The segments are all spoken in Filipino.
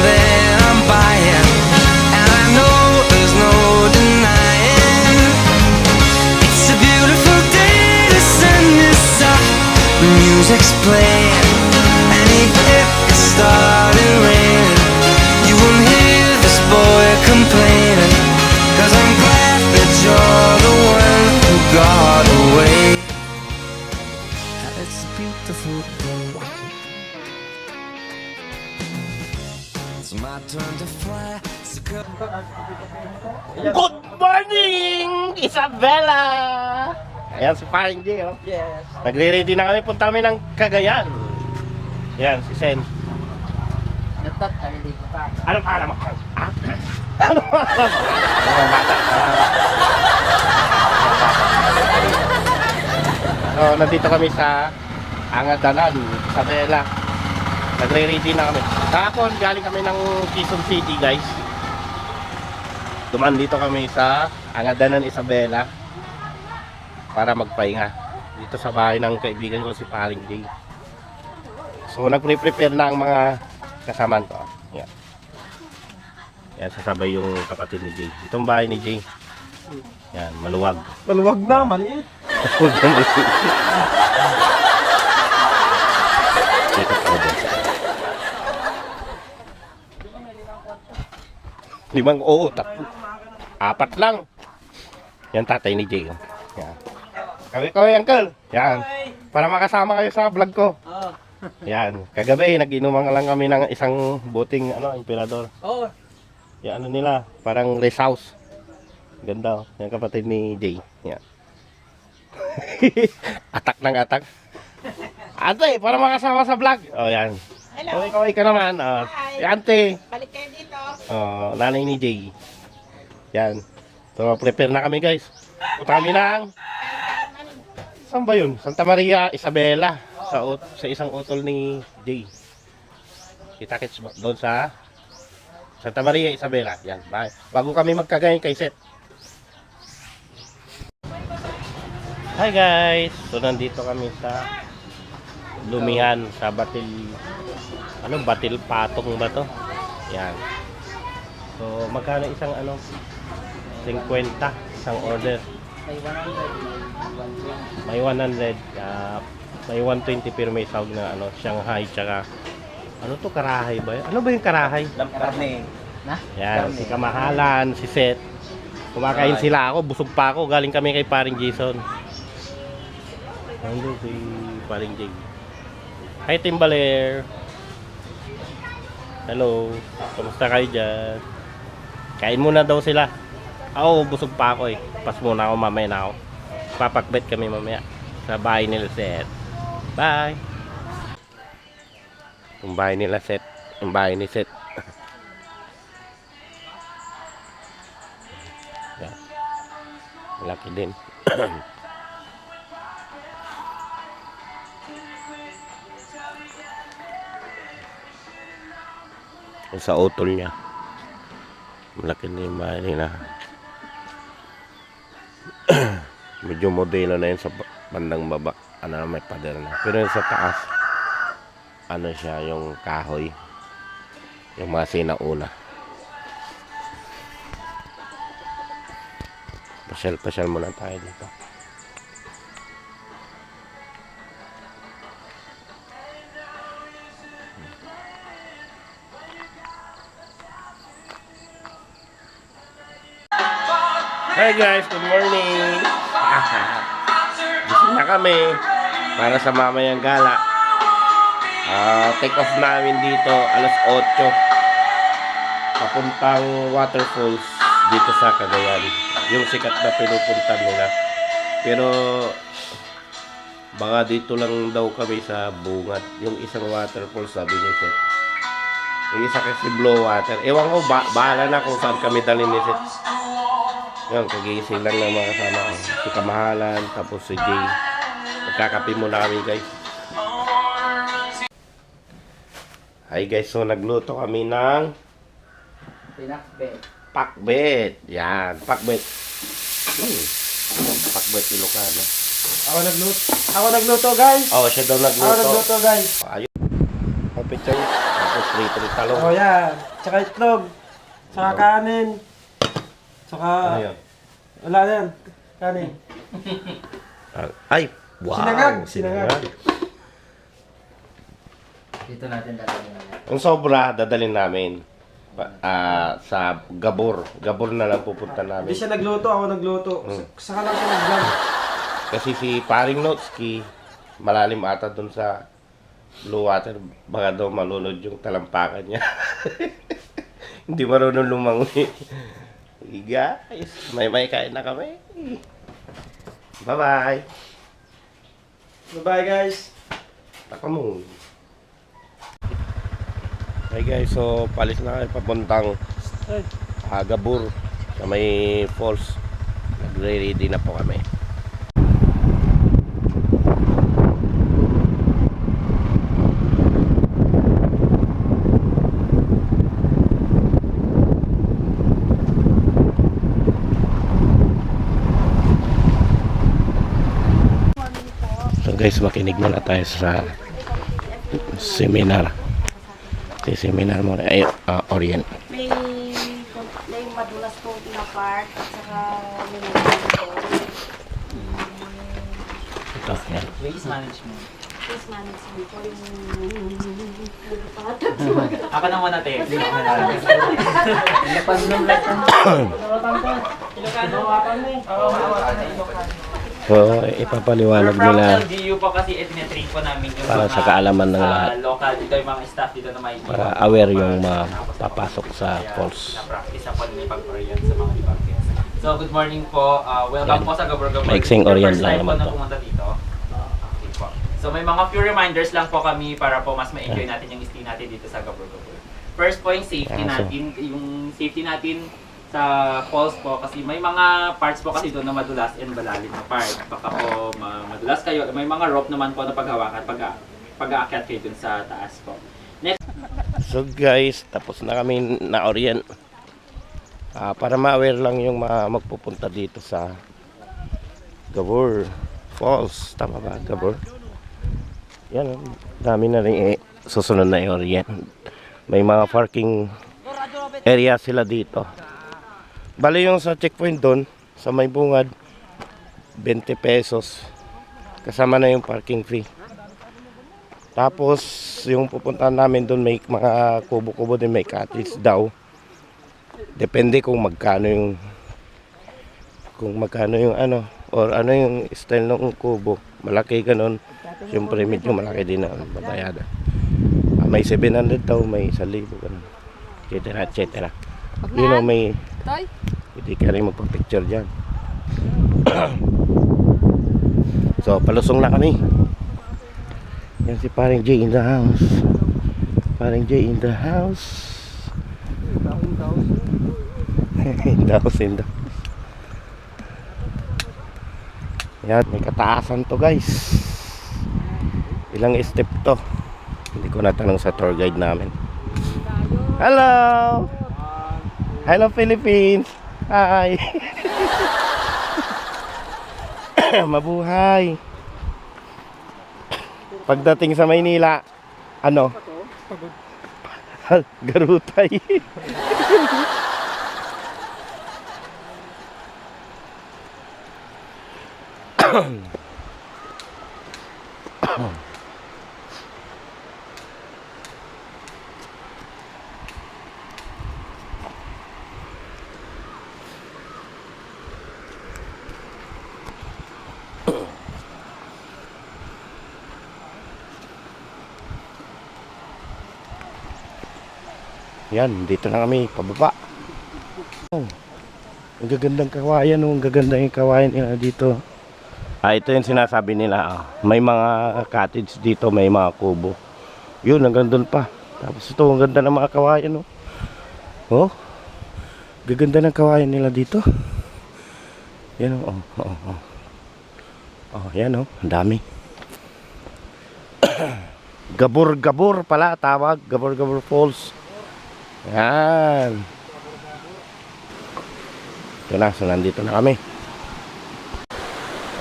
then I'm buying, and I know there's no denying music's playing, and even if it started raining, you won't hear this boy complaining, 'cause I'm glad that you're the one who got away. It's a beautiful day. It's my turn to fly. It's a good. Good morning, Isabela! Ayan si Paring J, oh. Yes. Nagre-ready na kami, punta kami ng Cagayan. Yan, si Sen. Natot, hindi ko pa. Ano pa naman? Ah? Ano pa naman? Ano bata? So, nandito kami sa Angadanan, Isabela. Nagre-ready na kami. Kahapon, galing kami ng Quezon City, guys. Duman dito kami sa Angadanan, Isabela para magpahinga dito sa bahay ng kaibigan ko si Paring J. So nagpre-prepare na ang mga kasamaan ko. Yan. Yan, sasabay yung kapatid ni J. Itong bahay ni J. Yan, maluwag. Maluwag na, maliit. Limang, oo, apat lang. Yan tatay ni J. Yan. Kaway, uncle. Yan. Para makasama kayo sa vlog ko. Yan. Kagabi, nag-inuman lang kami ng isang buting emperador. Oo. Yan, ano nila, parang rest house. Ganda, oh. Yan kapatid ni J. Yan. Atak ng atak. Ate, para makasama sa vlog. Oh, yan. Hello. Kaway ka naman. Si ante. Balik kayo dito. Nanay ni J. Yan. So, prepare na kami, guys. Punta kami ng... Saan ba yun? Santa Maria, Isabela. Sa isang utol ni J. Kita-kits doon sa Santa Maria, Isabela. Yan. Bye. Bago kami magkagayin kay Seth. Hi guys! So nandito kami sa Lumihan, sa Batil. Batil Patong ba to? Yan. So magkano isang 50 isang order. May 100. May 100, may 120 pero may sahog na Shanghai tsaka to, karahay ba? Ano ba yung karahay? Karne. Na? Yan, si Kamahalan, si Seth. Kumakain sila ako, busog pa ako. Galing kami kay Paring Jason. Nandun si Paring J. Hi Timbaler. Hello. Kamusta kayo dyan? Kain muna daw sila. Ako, busog pa ako eh. Pas muna ako, mamaya na ako. Papakbet kami mamaya sa bahay nila Seth. Bye! Yung bahay nila Seth. Yung bahay ni Seth. Yan. Malaki din. Yung sa utol niya. Malaki din yung bahay nila. Medyo modelo na yun sa bandang baba. May pader na. Pero yung sa taas, siya, yung kahoy. Yung mga sinauna. Pasyal muna tayo dito. Hi guys, good morning. Gising na kami para sa mamayang gala. Take off namin dito alas 8 papuntang waterfalls dito sa Cagayan, yung sikat na pinupuntan nila. Pero baka dito lang daw kami sa Bungad, yung isang waterfalls sabi ni Seth. Yung isa kasi Blow Water, ewan ko, bahala na kung saan kami dalhin ni Seth. Yan, kagising lang ng mga kasama ko. Si Kamahalan, tapos si Jay. Magkakape muna kami guys. Hi guys, so nagluto kami ng Pinakbet. pakbet. Yan, pakbet. Pakbet Ilocano. Ako nagluto, guys. Oh, siya daw nagluto. Ako nagluto, guys. Ayun. Ang picture. Tapos rito rin talong. Oh, yan. Tsaka itlog. Tsaka kanin. Tsaka... Ano yun? Wala na yan. Kanin. Ay, wow. Sinangag. Dito natin dadalhin namin. Yung sobra, dadalhin namin. Sa Gabor. Gabor na lang pupunta namin. Hindi siya nagluto, ako nagluto. Saka lang siya nag-vlog. Kasi si Paring Notski, malalim ata dun sa blue water. Baka daw malunod yung talampakan niya. Hindi marunong lumangoy. Guys, may kain na kami. Bye-bye. Bye guys. Taka mo. Hey guys, so palis na kayo papuntang Gabor sa may falls. Nagre-ready na po kami. So guys, makinig muna tayo sa seminar. Sa seminar mo ay Orient. May madulas po na part at saka may madulas po. Ito, yan. Waste management. Case management po yung Ako na muna, te. So, ipapaliwanag nila LGU po kasi itinetrain po namin yung para sa kaalaman ng lahat. local dito, yung mga staff dito na may Para aware yung papasok sa falls. na-practice po nila pag-orient sa mga departments. So, good morning po. Welcome po sa Gabor. Maiksing orient lang First time naman po na to. pumunta dito. Okay po. So, may mga few reminders lang po kami para po mas ma-enjoy natin yung stay natin dito sa Gabor. First po yung safety Yeah, so- natin. Yung safety natin sa falls po kasi may mga parts po kasi doon na madulas and malalim na part. Baka po madulas kayo. May mga rope naman po na paghawakan pag-aakyat kayo dun sa taas po. Next, So guys, tapos na kami na orient. Para ma-aware lang yung mga magpupunta dito sa Gabor Falls. Tama ba? Gabor? Yan, dami na rin susunod na orient. May mga parking area sila dito. Bali yung sa checkpoint doon, sa may bungad, 20 pesos. Kasama na yung parking fee. Tapos, yung pupuntahan namin doon, may mga kubo-kubo din, may cottage daw. Depende kung magkano yung ano, or ano yung style ng kubo. Malaki ganun. Siyempre, medyo malaki din ang babayada. May 700 daw, may 1,000 ganun. Etc. etc. You know, may hindi ka rin magpa-picture dyan. So, palusong na kami. Yan si Paring J in the house. Paring J in the house. In the house. Yan, may kataasan to guys. Ilang step to. Hindi ko natanong sa tour guide namin. Hello! Hello Philippines! Hi! Mabuhay! Pagdating sa Maynila, ano? Garutay. Yan, dito na kami, pababa. Oh, ang gagandang kawayan, oh, ang gaganda yung kawayan nila dito. Ito yung sinasabi nila, may mga cottage dito, may mga kubo. Yun, hanggang doon pa. Tapos ito, ang ganda ng mga kawayan, oh. Oh, gaganda ng kawayan nila dito. Yan, oh, oh, oh. Oh, yan, oh, ang dami. Gabor pala, tawag. Gabor Falls. Yan. Ito na, so nandito na kami.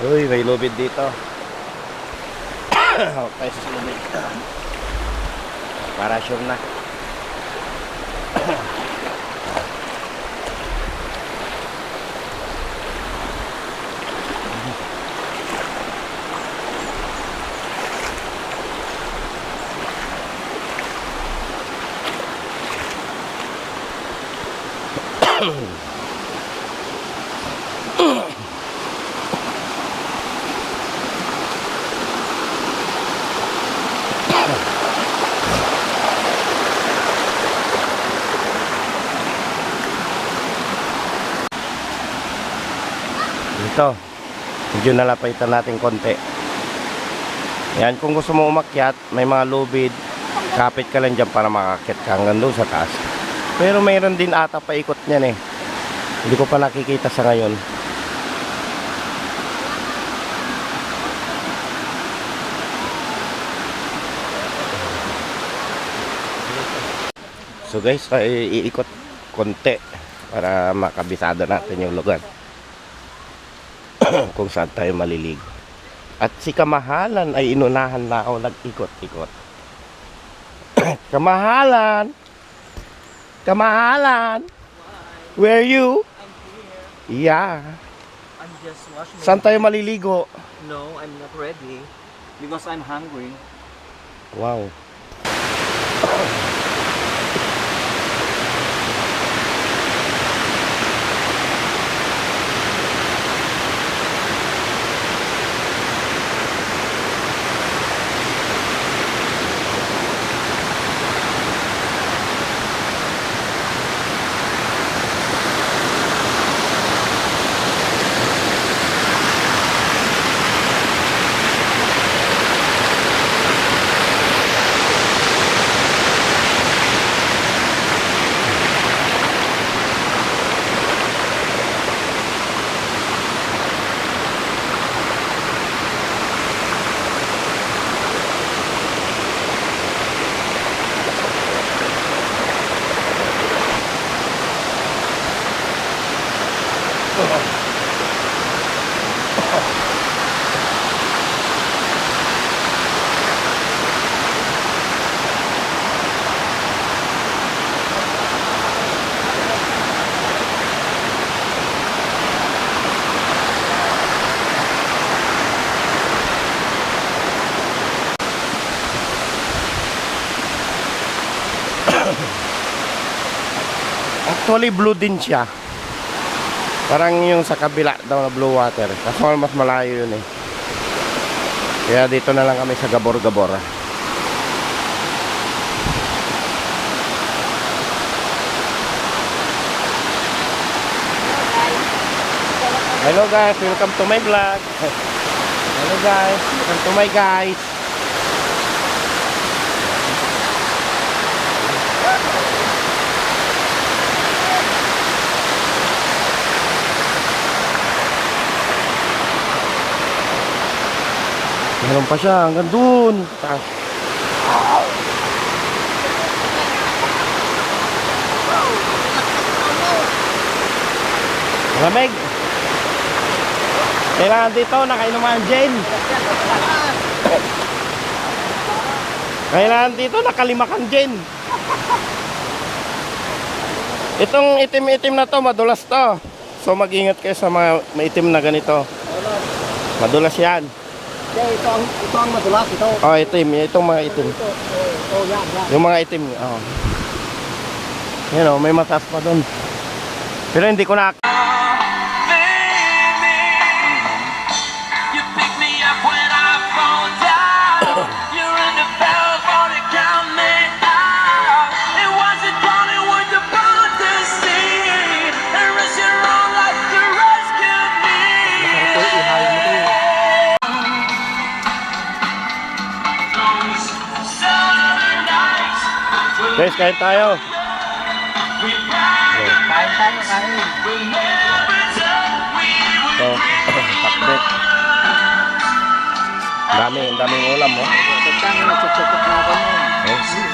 Uy, may lubid dito. Okay, sa lubid. Para sure na. Dito. Medyo nalapitan natin konti. Yan, kung gusto mo umakyat, may mga lubid. Kapit ka lang dyan para makakit ka hanggang doon sa taas. Pero mayroon din ata paikot niyan eh. Hindi ko pa nakikita sa ngayon. So guys, iikot konti para makabisado natin yung lugar kung saan tayo maliligo. At si Kamahalan ay inunahan na ako nag-ikot-ikot. Kamahalan! Kamahalan! Where you? Yeah. I'm just washing Saan tayo maliligo? No, I'm not ready because I'm hungry. Wow. Actually blue din siya. Parang yung sa kabila daw na blue water. Kaso mas malayo yun eh. Kaya dito na lang kami sa Gabor-Gabor. Hello guys, welcome to my vlog. Hello guys, welcome to my guys. Meron pa siya hanggang dun. Taas. Malamig. Kailangan dito nakainuman gin. Kailangan dito nakalimakan gin. Itong itim-itim na to, madulas to. So mag-ingat kayo sa mga maitim na ganito. Madulas yan. Ito ang madulas, ito. Oh, itim. Itong mga itim. Yan. Yung mga itim. Oh. Yan oh, may mataas pa doon. Pero hindi ko na... Guys, kain tayo. Kain tayo, kain. So, pakbet. Daming ulam, oh. Pagkang nagsutsukot na ako mo. Okay.